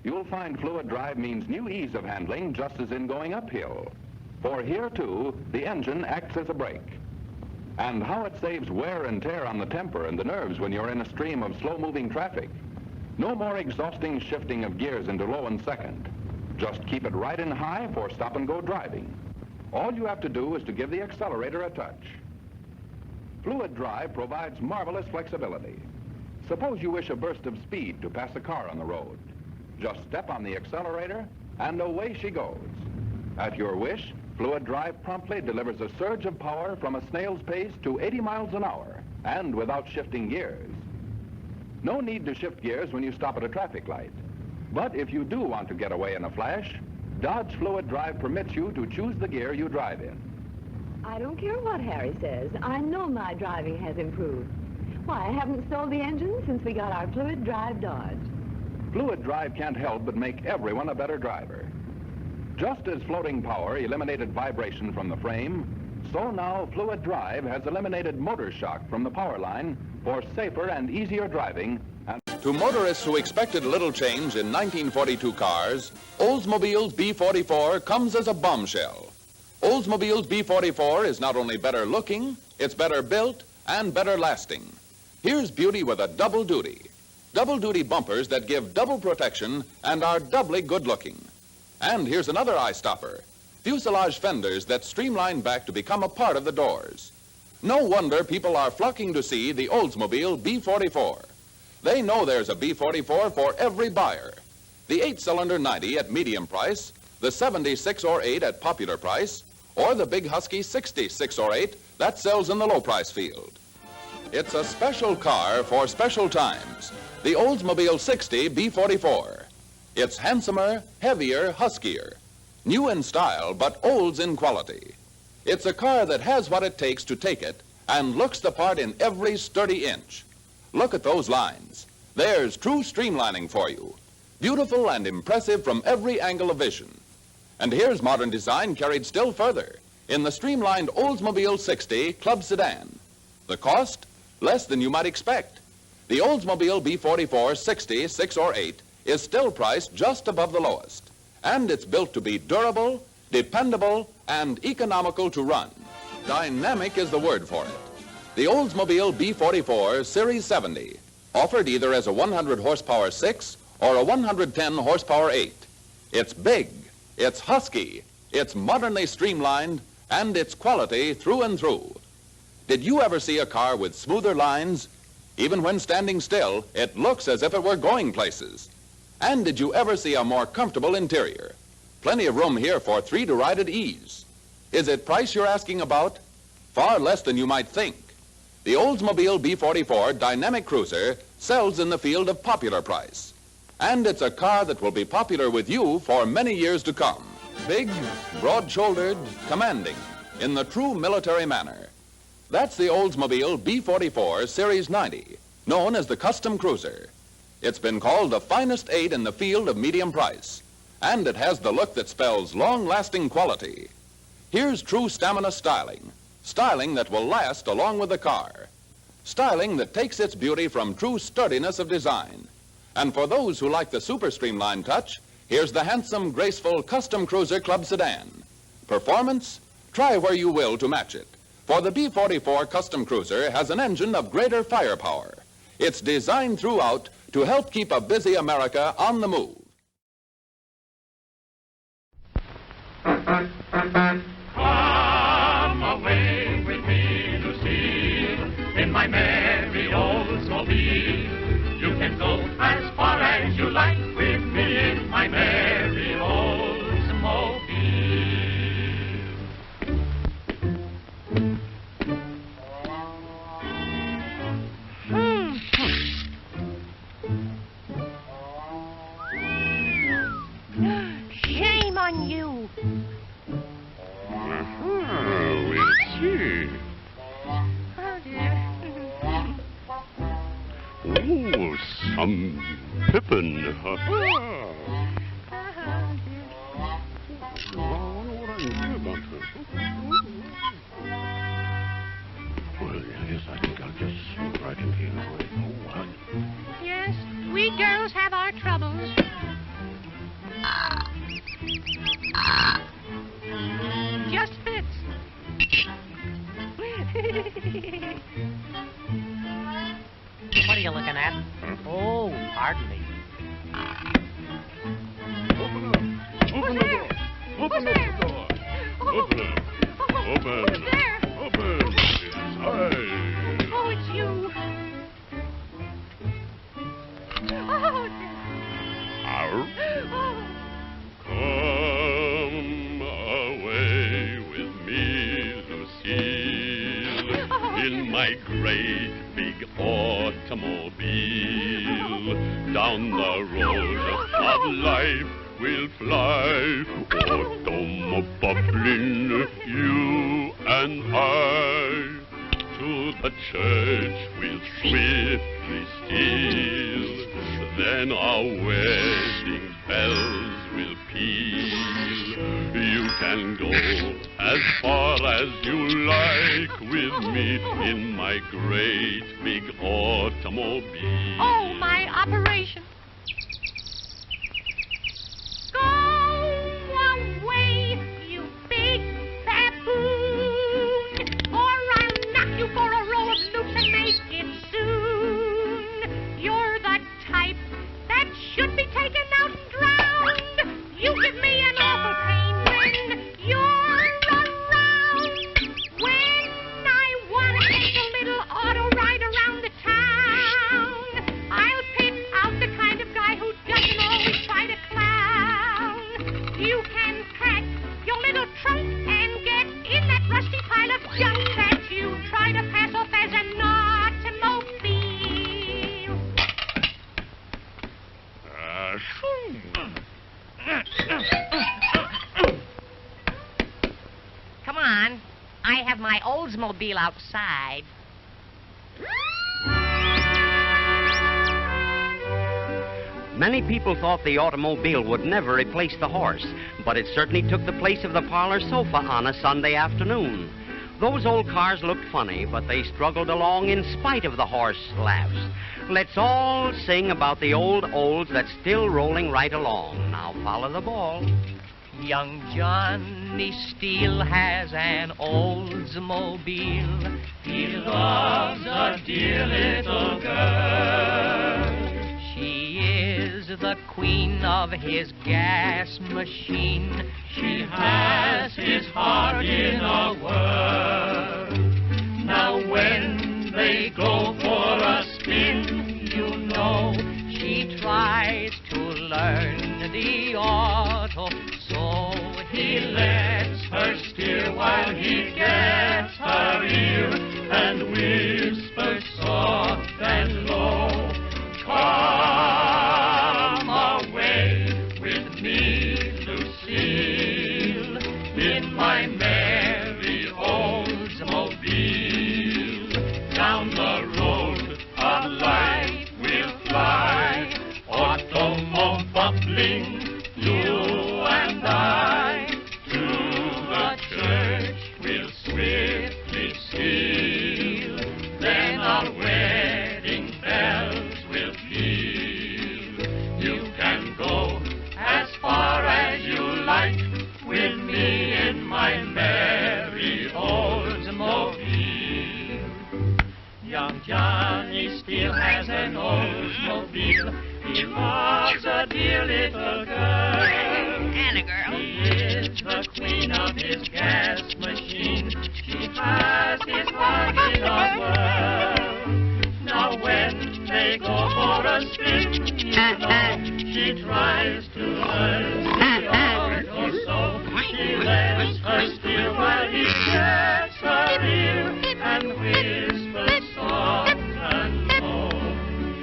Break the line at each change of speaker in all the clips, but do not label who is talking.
you'll find fluid drive means new ease of handling just as in going uphill. For here, too, the engine acts as a brake. And how it saves wear and tear on the temper and the nerves when you're in a stream of slow-moving traffic. No more exhausting shifting of gears into low and second. Just keep it right in high for stop-and-go driving. All you have to do is to give the accelerator a touch. Fluid drive provides marvelous flexibility. Suppose you wish a burst of speed to pass a car on the road. Just step on the accelerator, and away she goes. At your wish, fluid drive promptly delivers a surge of power from a snail's pace to 80 miles an hour, and without shifting gears. No need to shift gears when you stop at a traffic light. But if you do want to get away in a flash, Dodge Fluid Drive permits you to choose the gear you drive in.
I don't care what Harry says. I know my driving has improved. Why, I haven't sold the engine since we got our Fluid Drive Dodge.
Fluid Drive can't help but make everyone a better driver. Just as floating power eliminated vibration from the frame, so now Fluid Drive has eliminated motor shock from the power line for safer and easier driving.
To motorists who expected little change in 1942 cars, Oldsmobile's B44 comes as a bombshell. Oldsmobile's B44 is not only better looking, it's better built and better lasting. Here's beauty with a double duty. Double duty bumpers that give double protection and are doubly good looking. And here's another eye stopper. Fuselage fenders that streamline back to become a part of the doors. No wonder people are flocking to see the Oldsmobile B44. They know there's a B44 for every buyer. The 8-cylinder 90 at medium price, the 76 or 8 at popular price, or the big Husky 66 or 8 that sells in the low price field. It's a special car for special times, the Oldsmobile 60 B44. It's handsomer, heavier, huskier. New in style, but olds in quality. It's a car that has what it takes to take it and looks the part in every sturdy inch. Look at those lines. There's true streamlining for you. Beautiful and impressive from every angle of vision. And here's modern design carried still further in the streamlined Oldsmobile 60 Club Sedan. The cost? Less than you might expect. The Oldsmobile B44 60, 6 or 8 is still priced just above the lowest. And it's built to be durable, dependable, and economical to run. Dynamic is the word for it. The Oldsmobile B44 Series 70, offered either as a 100 horsepower 6 or a 110 horsepower 8. It's big, it's husky, it's modernly streamlined, and it's quality through and through. Did you ever see a car with smoother lines? Even when standing still, it looks as if it were going places. And did you ever see a more comfortable interior? Plenty of room here for 3 to ride at ease. Is it price you're asking about? Far less than you might think. The Oldsmobile B44 Dynamic Cruiser sells in the field of popular price. And it's a car that will be popular with you for many years to come. Big, broad-shouldered, commanding, in the true military manner. That's the Oldsmobile B44 Series 90, known as the Custom Cruiser. It's been called the finest 8 in the field of medium price. And it has the look that spells long-lasting quality. Here's true stamina styling. Styling that will last along with the car. Styling that takes its beauty from true sturdiness of design. And for those who like the super streamlined touch, here's the handsome, graceful Custom Cruiser Club Sedan. Performance? Try where you will to match it. For the B44 Custom Cruiser has an engine of greater firepower. It's designed throughout to help keep a busy America on the move.
Come away with me, Lucille, in my merry Oldsmobile. You can go as far as you like with me in my merry Oldsmobile.
Shame on you.
Come away with me, Lucille, in my great big automobile. Down the road of life we'll fly, automobiling, you and I. To the church we'll swiftly steal, then our wedding bells will peal. You can go as far as you like with me in my great big automobile.
Oh, my operation. Go away, you big baboon, or I'll knock you for a row of loops and make it soon. You're the type that should be taken out and drowned. You give me an awful pain when you're around. When I want to take a little auto ride around the town, I'll pick out the kind of guy who doesn't always try to clown. You can pack your little trunk and get in that rusty pile of junk that you try to pass off as an automobile. Come on. I have my Oldsmobile outside.
Many people thought the automobile would never replace the horse, but it certainly took the place of the parlor sofa on a Sunday afternoon. Those old cars looked funny, but they struggled along in spite of the horse laughs. Let's all sing about the old olds that's still rolling right along. Now follow the ball.
Young Johnny Steele has an Oldsmobile. He loves a dear little girl. She is the queen of his gas machine. She has his heart in a whirl. Now when they go for a spin, you know, she tries to learn the auto. So he lets her steer while he gets her ear and whispers soft and low. Come away with me, Lucille, in my merry Oldsmobile. Down the road of life we'll fly, automobiling, you and I. To the church we'll swiftly steal, then our wedding bells will peal. You can go as far as you like with me in my merry Oldsmobile. Young Johnny Steele has an Oldsmobile. He loves a dear little girl. And a girl. He is the queen of his gas machine. She has his heart in a whirl. Now when they go for a spin, you know, she tries to learn the art or so. She lets her steer while he gets her ear and whispers soft and low.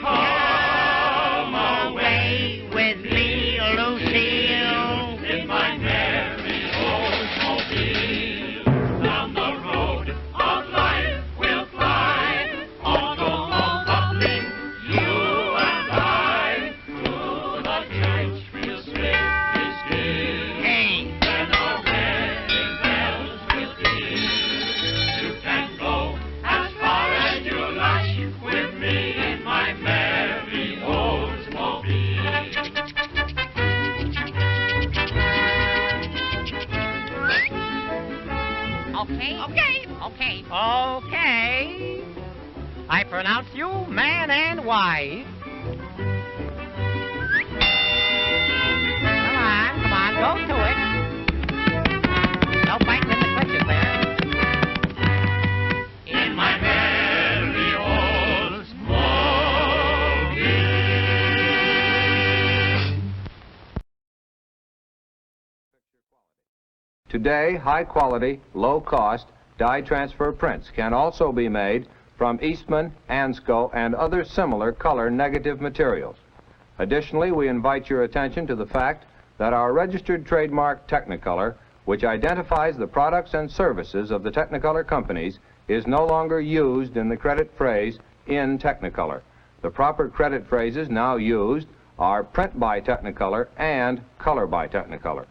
Come away with me, Lucille, in my merry Oldsmobile. Down the road of life we'll fly, automobiling, you and I. To the church we'll swiftly steal. Hey. Then our wedding bells will peal. You can go as far as you like with me in my merry Oldsmobile. Okay. Okay. I pronounce you man and wife. Come on, go to it. No biting in the clutches there. In my merry Oldsmobile.
Today, high-quality, low-cost dye transfer prints can also be made from Eastman, Ansco, and other similar color negative materials. Additionally, we invite your attention to the fact that our registered trademark Technicolor, which identifies the products and services of the Technicolor companies, is no longer used in the credit phrase in Technicolor. The proper credit phrases now used are print by Technicolor and color by Technicolor.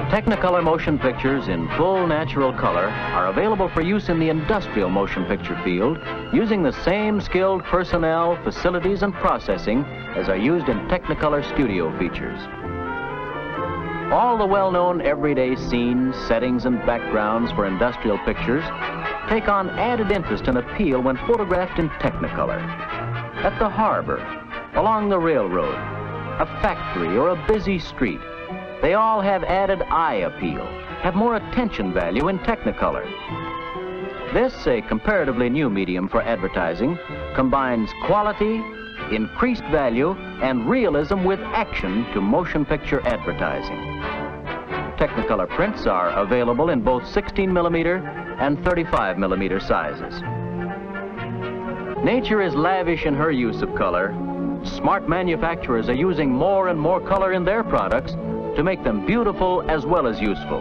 Technicolor motion pictures in full natural color are available for use in the industrial motion picture field using the same skilled personnel, facilities, and processing as are used in Technicolor studio features. All the well-known everyday scenes, settings, and backgrounds for industrial pictures take on added interest and appeal when photographed in Technicolor. At the harbor, along the railroad, a factory, or a busy street, they all have added eye appeal, have more attention value in Technicolor. This, a comparatively new medium for advertising, combines quality, increased value, and realism with action to motion picture advertising. Technicolor prints are available in both 16mm and 35mm sizes. Nature is lavish in her use of color. Smart manufacturers are using more and more color in their products to make them beautiful as well as useful.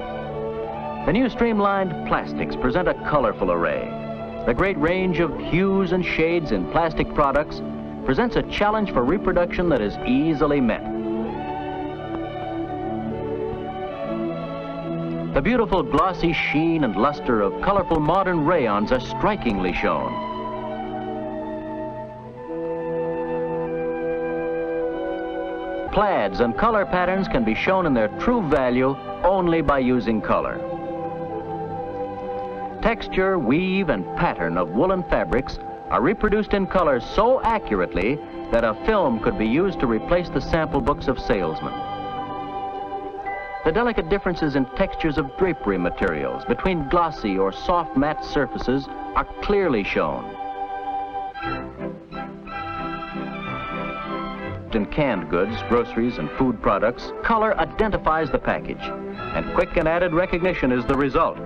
The new streamlined plastics present a colorful array. The great range of hues and shades in plastic products presents a challenge for reproduction that is easily met. The beautiful glossy sheen and luster of colorful modern rayons are strikingly shown. Plaids and color patterns can be shown in their true value only by using color. Texture, weave, and pattern of woolen fabrics are reproduced in color so accurately that a film could be used to replace the sample books of salesmen. The delicate differences in textures of drapery materials between glossy or soft matte surfaces are clearly shown. In canned goods, groceries, and food products, color identifies the package, and quick and added recognition is the result.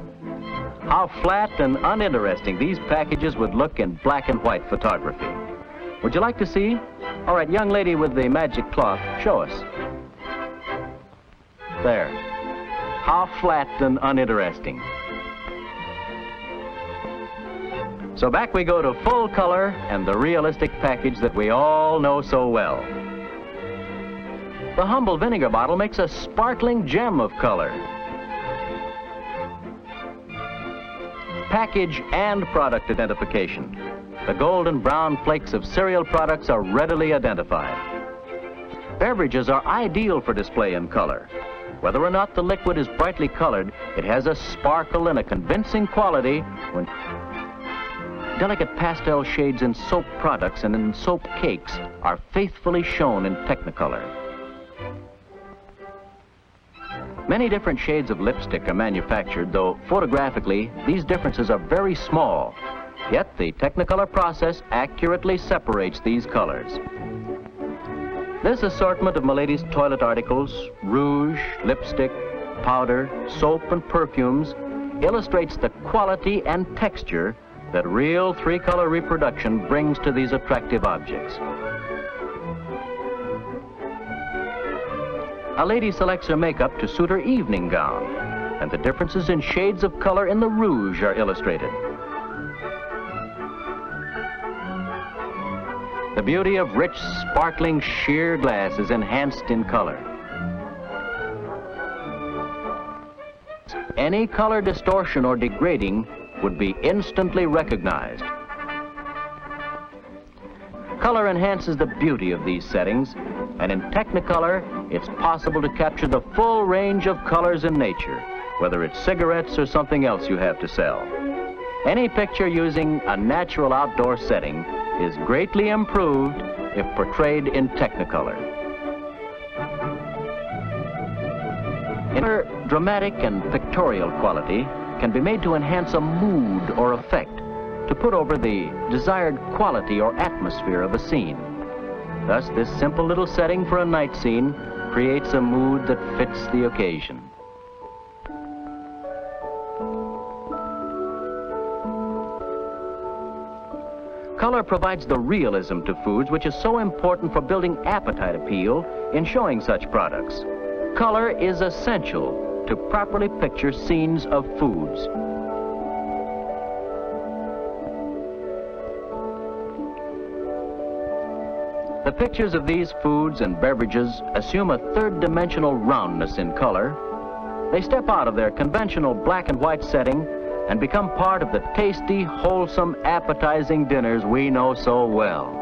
How flat and uninteresting these packages would look in black and white photography. Would you like to see? All right, young lady with the magic cloth, show us. There. How flat and uninteresting. So back we go to full color and the realistic package that we all know so well. The humble vinegar bottle makes a sparkling gem of color. Package and product identification. The golden brown flakes of cereal products are readily identified. Beverages are ideal for display in color. Whether or not the liquid is brightly colored, it has a sparkle and a convincing quality when delicate pastel shades in soap products and in soap cakes are faithfully shown in Technicolor. Many different shades of lipstick are manufactured, though photographically these differences are very small. Yet the Technicolor process accurately separates these colors. This assortment of Milady's toilet articles, rouge, lipstick, powder, soap, and perfumes illustrates the quality and texture that real three-color reproduction brings to these attractive objects. A lady selects her makeup to suit her evening gown, and the differences in shades of color in the rouge are illustrated. The beauty of rich, sparkling sheer glass is enhanced in color. Any color distortion or degrading would be instantly recognized. Color enhances the beauty of these settings, and in Technicolor, it's possible to capture the full range of colors in nature, whether it's cigarettes or something else you have to sell. Any picture using a natural outdoor setting is greatly improved if portrayed in Technicolor. Inner dramatic and pictorial quality can be made to enhance a mood or effect, to put over the desired quality or atmosphere of a scene. Thus, this simple little setting for a night scene creates a mood that fits the occasion. Color provides the realism to foods which is so important for building appetite appeal in showing such products. Color is essential to properly picture scenes of foods. The pictures of these foods and beverages assume a third-dimensional roundness in color. They step out of their conventional black and white setting and become part of the tasty, wholesome, appetizing dinners we know so well.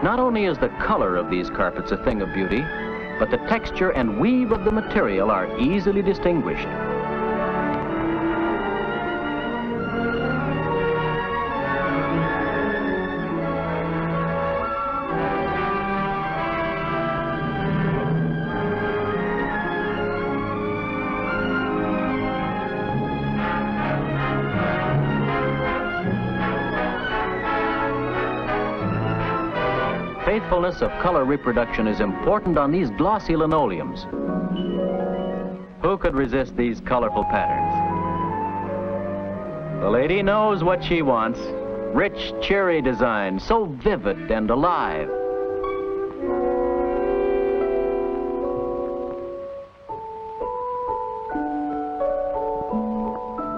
Not only is the color of these carpets a thing of beauty, but the texture and weave of the material are easily distinguished. Faithfulness of color reproduction is important on these glossy linoleums. Who could resist these colorful patterns? The lady knows what she wants. Rich, cheery design, so vivid and alive.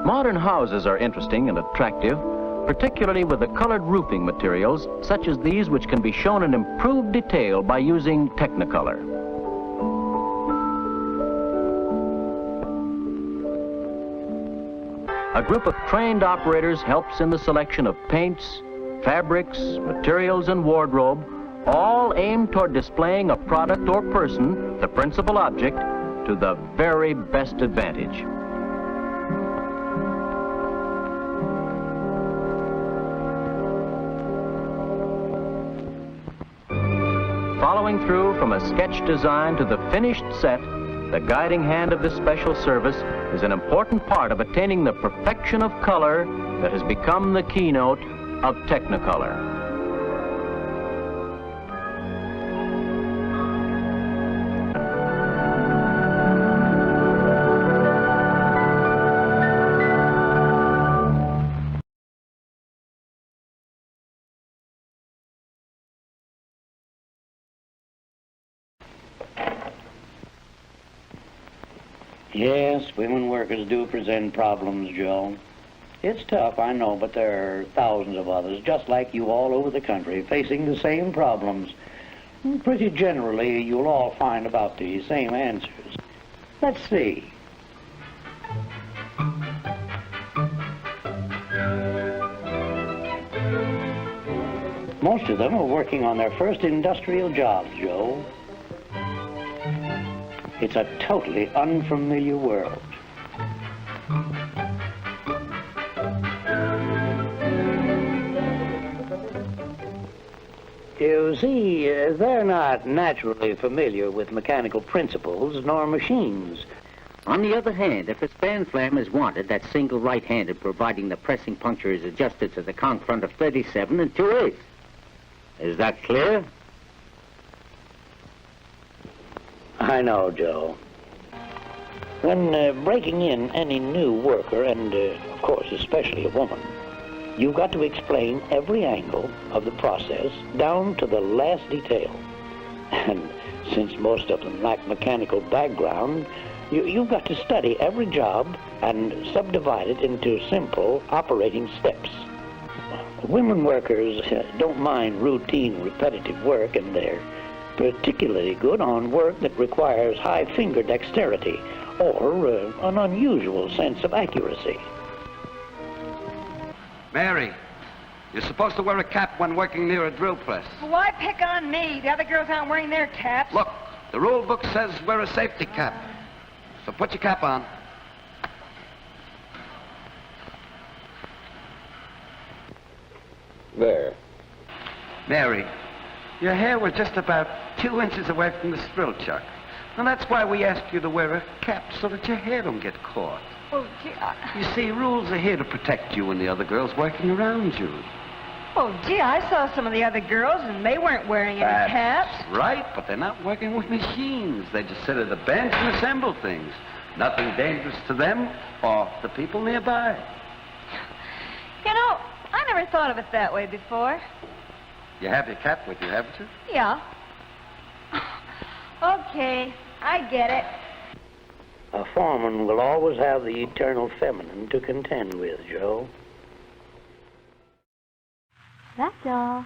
Modern houses are interesting and attractive, particularly with the colored roofing materials, such as these, which can be shown in improved detail by using Technicolor. A group of trained operators helps in the selection of paints, fabrics, materials, and wardrobe, all aimed toward displaying a product or person, the principal object, to the very best advantage. Following through from a sketch design to the finished set, the guiding hand of this special service is an important part of attaining the perfection of color that has become the keynote of Technicolor.
Yes, women workers do present problems, Joe. It's tough, I know, but there are thousands of others, just like you all over the country, facing the same problems. Pretty generally, you'll all find about the same answers. Let's see. Most of them are working on their first industrial jobs, Joe. It's a totally unfamiliar world. You see, they're not naturally familiar with mechanical principles nor machines.
On the other hand, if a span flam is wanted, that's single right-handed, providing the pressing puncture is adjusted to the conch front of 37 and 2/8. Is that clear?
I know, Joe. When breaking in any new worker, and of course especially a woman, you've got to explain every angle of the process down to the last detail. And since most of them lack mechanical background, you've got to study every job and subdivide it into simple operating steps. Women workers don't mind routine, repetitive work, and they're particularly good on work that requires high finger dexterity or an unusual sense of accuracy.
Mary, You're supposed to wear a cap when working near a drill press.
Well, why pick on me? The other girls aren't wearing their caps.
Look, the rule book says wear a safety cap. So put your cap on.
There.
Mary, your hair was just about 2 inches away from the drill chuck. And that's why we asked you to wear a cap so that your hair don't get caught.
Oh, gee,
You see, rules are here to protect you and the other girls working around you.
I saw some of the other girls, and they weren't wearing any caps.
Right, but they're not working with machines. They just sit at a bench and assemble things. Nothing dangerous to them or the people nearby.
You know, I never thought of it that way before.
You have your cap with you, haven't you?
Yeah. Okay, I get it.
A foreman will always have the eternal feminine to contend with, Joe.
That's all.